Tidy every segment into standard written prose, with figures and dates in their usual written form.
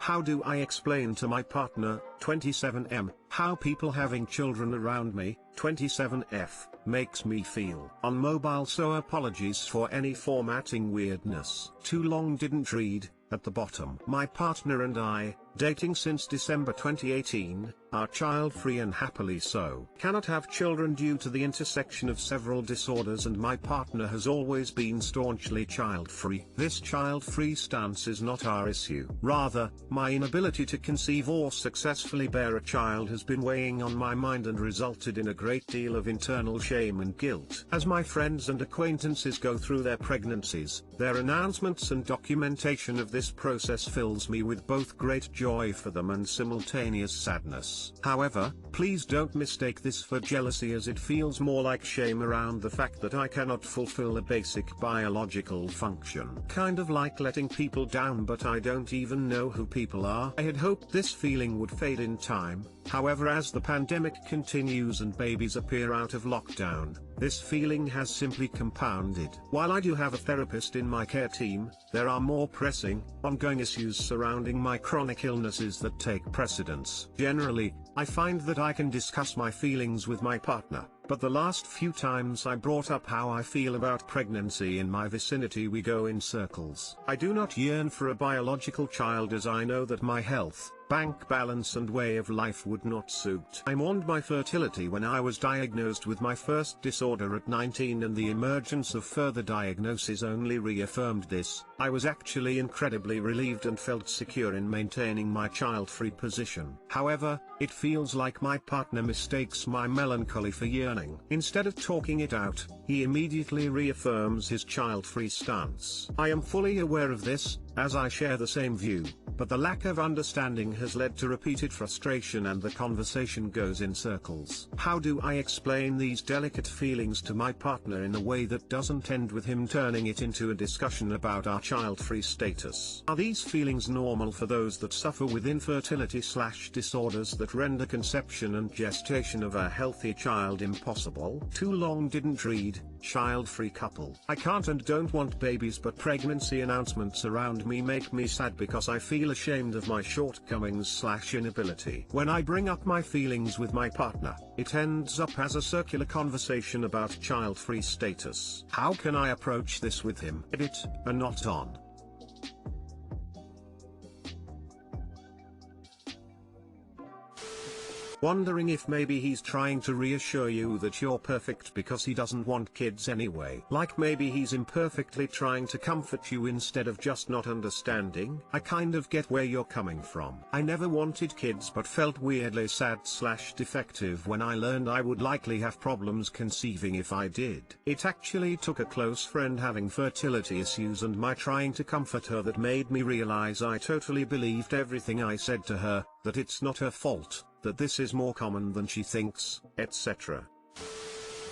How do I explain to my partner, 27M, how people having children around me, 27F, makes me feel on mobile? So apologies for any formatting weirdness. Too long didn't read. At the bottom, my partner and I, dating since December 2018, are child-free and happily so. Cannot have children due to the intersection of several disorders, and my partner has always been staunchly child-free. This child-free stance is not our issue. Rather, my inability to conceive or successfully bear a child has been weighing on my mind and resulted in a great deal of internal shame and guilt. As my friends and acquaintances go through their pregnancies, their announcements and documentation of this process fills me with both great joy for them and simultaneous sadness. However, please don't mistake this for jealousy, as it feels more like shame around the fact that I cannot fulfill a basic biological function. Kind of like letting people down, but I don't even know who people are. I had hoped this feeling would fade in time. However, as the pandemic continues and babies appear out of lockdown, this feeling has simply compounded. While I do have a therapist in my care team, there are more pressing, ongoing issues surrounding my chronic illnesses that take precedence. Generally, I find that I can discuss my feelings with my partner, but the last few times I brought up how I feel about pregnancy in my vicinity, we go in circles. I do not yearn for a biological child, as I know that my health, bank balance and way of life would not suit. I mourned my fertility when I was diagnosed with my first disorder at 19, and the emergence of further diagnoses only reaffirmed this. I was actually incredibly relieved and felt secure in maintaining my child-free position. However, it feels like my partner mistakes my melancholy for yearning. Instead of talking it out, he immediately reaffirms his child-free stance. I am fully aware of this, as I share the same view, but the lack of understanding has led to repeated frustration and the conversation goes in circles. How do I explain these delicate feelings to my partner in a way that doesn't end with him turning it into a discussion about our child-free status? Are these feelings normal for those that suffer with infertility/disorders that render conception and gestation of a healthy child impossible? Too long didn't read. Child-free couple. I can't and don't want babies, but pregnancy announcements around me make me sad because I feel ashamed of my shortcomings/inability. When I bring up my feelings with my partner, it ends up as a circular conversation about child-free status. How can I approach this with him? Edit, a not on. Wondering if maybe he's trying to reassure you that you're perfect because he doesn't want kids anyway. Like maybe he's imperfectly trying to comfort you instead of just not understanding. I kind of get where you're coming from. I never wanted kids but felt weirdly sad/defective when I learned I would likely have problems conceiving if I did. It actually took a close friend having fertility issues and my trying to comfort her that made me realize I totally believed everything I said to her, that it's not her fault, that this is more common than she thinks, etc.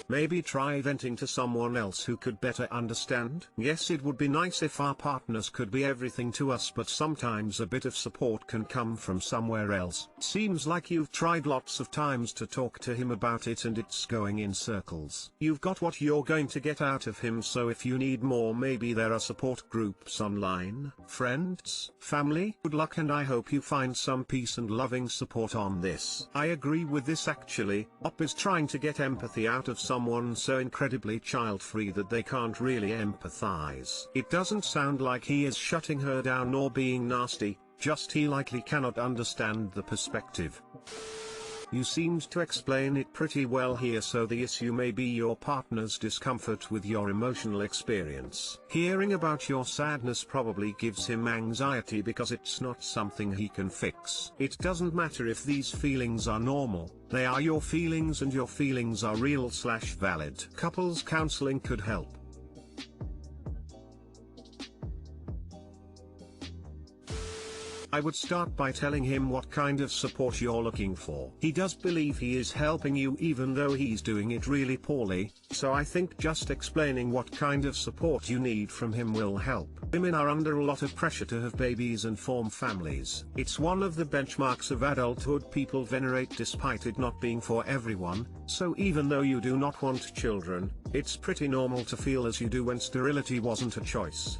Maybe try venting to someone else who could better understand. Yes, it would be nice if our partners could be everything to us, but sometimes a bit of support can come from somewhere else. Seems like you've tried lots of times to talk to him about it and it's going in circles. You've got what you're going to get out of him, so if you need more, maybe there are support groups online, friends, family. Good luck, and I hope you find some peace and loving support on this. I agree with this actually. Op is trying to get empathy out of someone so incredibly child-free that they can't really empathize. It doesn't sound like he is shutting her down or being nasty, just he likely cannot understand the perspective. You seemed to explain it pretty well here, so the issue may be your partner's discomfort with your emotional experience. Hearing about your sadness probably gives him anxiety because it's not something he can fix. It doesn't matter if these feelings are normal, they are your feelings and your feelings are real/valid. Couples counseling could help. I would start by telling him what kind of support you're looking for. He does believe he is helping you even though he's doing it really poorly, so I think just explaining what kind of support you need from him will help. Women are under a lot of pressure to have babies and form families. It's one of the benchmarks of adulthood people venerate despite it not being for everyone, so even though you do not want children, it's pretty normal to feel as you do when sterility wasn't a choice.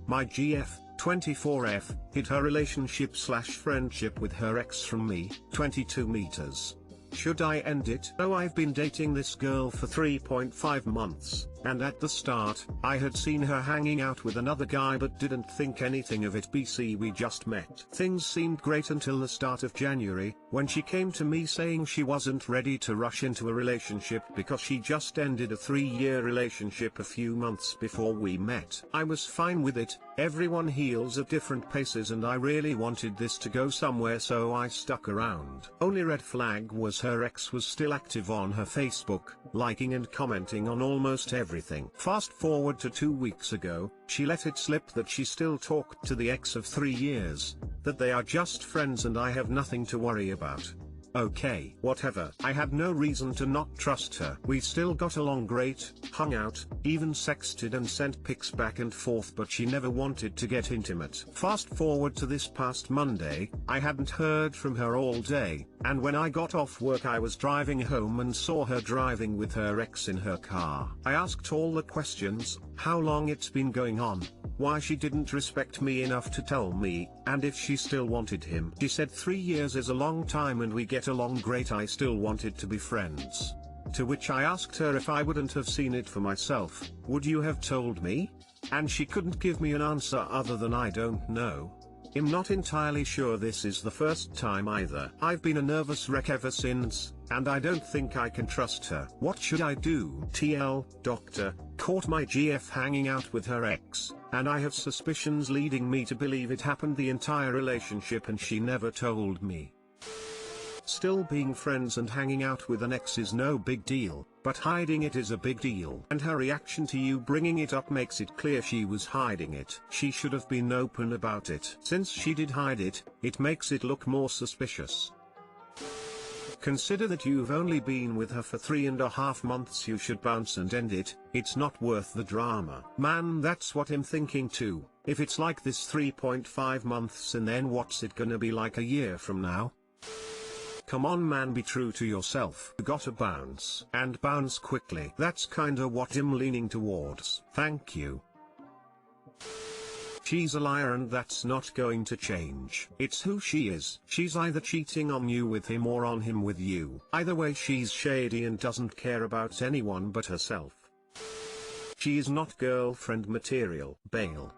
My GF, 24F, hid her relationship/friendship with her ex from me, 22 meters. Should I end it? Oh, I've been dating this girl for 3.5 months, and at the start, I had seen her hanging out with another guy but didn't think anything of it. BC we just met. Things seemed great until the start of January, when she came to me saying she wasn't ready to rush into a relationship because she just ended a 3-year relationship a few months before we met. I was fine with it, everyone heals at different paces and I really wanted this to go somewhere, so I stuck around. Only red flag was her ex was still active on her Facebook, liking and commenting on almost everything. Fast forward to 2 weeks ago, she let it slip that she still talked to the ex of 3 years, that they are just friends and I have nothing to worry about. Okay, whatever. I had no reason to not trust her. We still got along great, hung out, even sexted and sent pics back and forth, but she never wanted to get intimate. Fast forward to this past Monday, I hadn't heard from her all day, and when I got off work I was driving home and saw her driving with her ex in her car. I asked all the questions, how long it's been going on, why she didn't respect me enough to tell me, and if she still wanted him. She said 3 years is a long time and we get along great, I still wanted to be friends. To which I asked her if I wouldn't have seen it for myself, would you have told me? And she couldn't give me an answer other than I don't know. I'm not entirely sure this is the first time either. I've been a nervous wreck ever since, and I don't think I can trust her. What should I do? TL, doctor, caught my GF hanging out with her ex, and I have suspicions leading me to believe it happened the entire relationship and she never told me. Still, being friends and hanging out with an ex is no big deal, but hiding it is a big deal. And her reaction to you bringing it up makes it clear she was hiding it. She should have been open about it. Since she did hide it, it makes it look more suspicious. Consider that you've only been with her for 3.5 months. You should bounce and end it. It's not worth the drama. Man, that's what I'm thinking too. If it's like this 3.5 months, and then what's it gonna be like a year from now? Come on man, be true to yourself. You gotta bounce, and bounce quickly. That's kinda what I'm leaning towards. Thank you. She's a liar and that's not going to change. It's who she is. She's either cheating on you with him or on him with you. Either way she's shady and doesn't care about anyone but herself. She is not girlfriend material. Bail.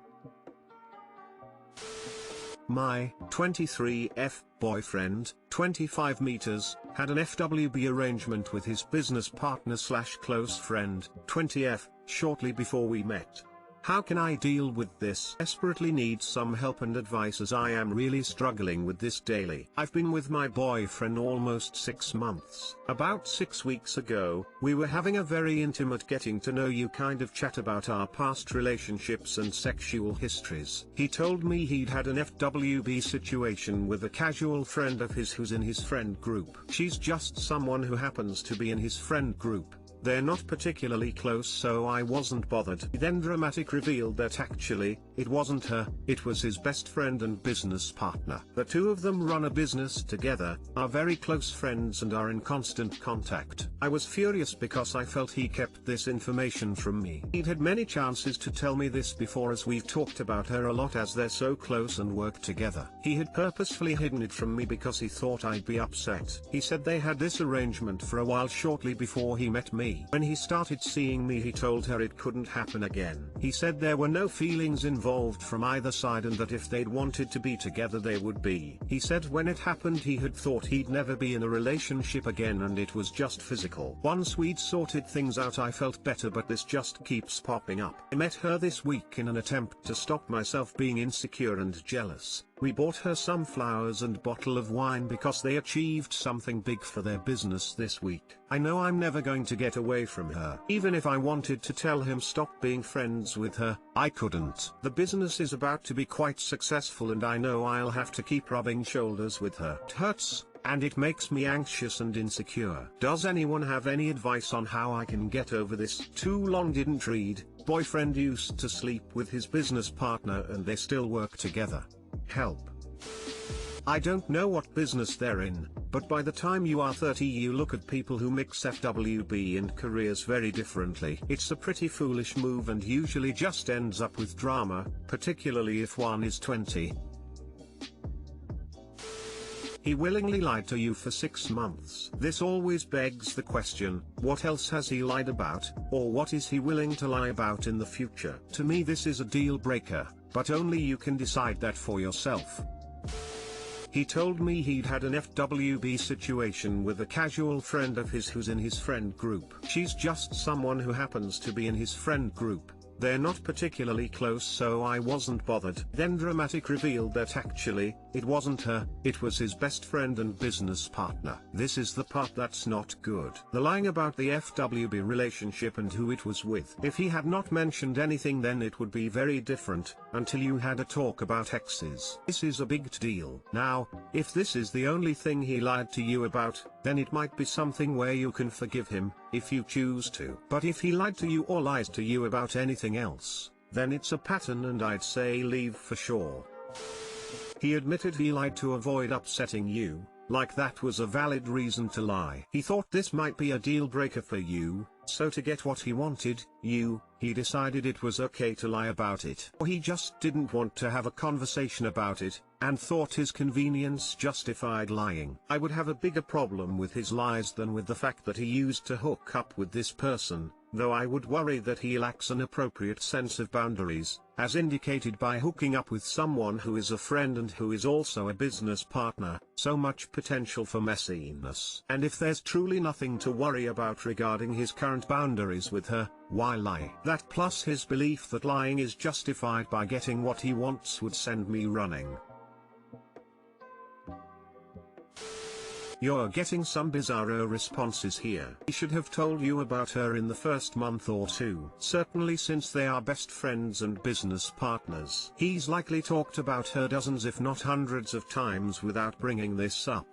My 23F boyfriend, 25 meters, had an FWB arrangement with his business partner/close friend, 20F, shortly before we met. How can I deal with this? Desperately need some help and advice as I am really struggling with this daily. I've been with my boyfriend almost 6 months. About 6 weeks ago, we were having a very intimate getting to know you kind of chat about our past relationships and sexual histories. He told me he'd had an FWB situation with a casual friend of his who's in his friend group. She's just someone who happens to be in his friend group. They're not particularly close, so I wasn't bothered. He then dramatic revealed that actually, it wasn't her, it was his best friend and business partner. The two of them run a business together, are very close friends and are in constant contact. I was furious because I felt he kept this information from me. He'd had many chances to tell me this before, as we've talked about her a lot as they're so close and work together. He had purposefully hidden it from me because he thought I'd be upset. He said they had this arrangement for a while shortly before he met me. When he started seeing me he told her it couldn't happen again. He said there were no feelings involved from either side and that if they'd wanted to be together they would be. He said when it happened he had thought he'd never be in a relationship again and it was just physical. Once we'd sorted things out I felt better, but this just keeps popping up. I met her this week in an attempt to stop myself being insecure and jealous. We bought her some flowers and bottle of wine because they achieved something big for their business this week. I know I'm never going to get away from her. Even if I wanted to tell him stop being friends with her, I couldn't. The business is about to be quite successful and I know I'll have to keep rubbing shoulders with her. It hurts, and it makes me anxious and insecure. Does anyone have any advice on how I can get over this? Too long didn't read. Boyfriend used to sleep with his business partner and they still work together. Help. I don't know what business they're in, But by the time you are 30 you look at people who mix FWB and careers very differently. It's a pretty foolish move and usually just ends up with drama, particularly if one is 20. He willingly lied to you for 6 months. This always begs the question, what else has he lied about, or what is he willing to lie about in the future? To me this is a deal breaker, but only you can decide that for yourself. He told me he'd had an FWB situation with a casual friend of his who's in his friend group. She's just someone who happens to be in his friend group. They're not particularly close, so I wasn't bothered. Then dramatic revealed that actually, it wasn't her, it was his best friend and business partner. This is the part that's not good. The lying about the FWB relationship and who it was with. If he had not mentioned anything then it would be very different, until you had a talk about exes. This is a big deal. Now, if this is the only thing he lied to you about, then it might be something where you can forgive him, if you choose to. But if he lied to you or lies to you about anything else, then it's a pattern and I'd say leave for sure. He admitted he lied to avoid upsetting you, like that was a valid reason to lie. He thought this might be a deal breaker for you, so to get what he wanted, he decided it was okay to lie about it. Or he just didn't want to have a conversation about it, and thought his convenience justified lying. I would have a bigger problem with his lies than with the fact that he used to hook up with this person, though I would worry that he lacks an appropriate sense of boundaries, as indicated by hooking up with someone who is a friend and who is also a business partner. So much potential for messiness. And if there's truly nothing to worry about regarding his current boundaries with her, why lie? That plus his belief that lying is justified by getting what he wants would send me running. You're getting some bizarro responses here. He should have told you about her in the first month or two. Certainly, since they are best friends and business partners. He's likely talked about her dozens if not hundreds of times without bringing this up.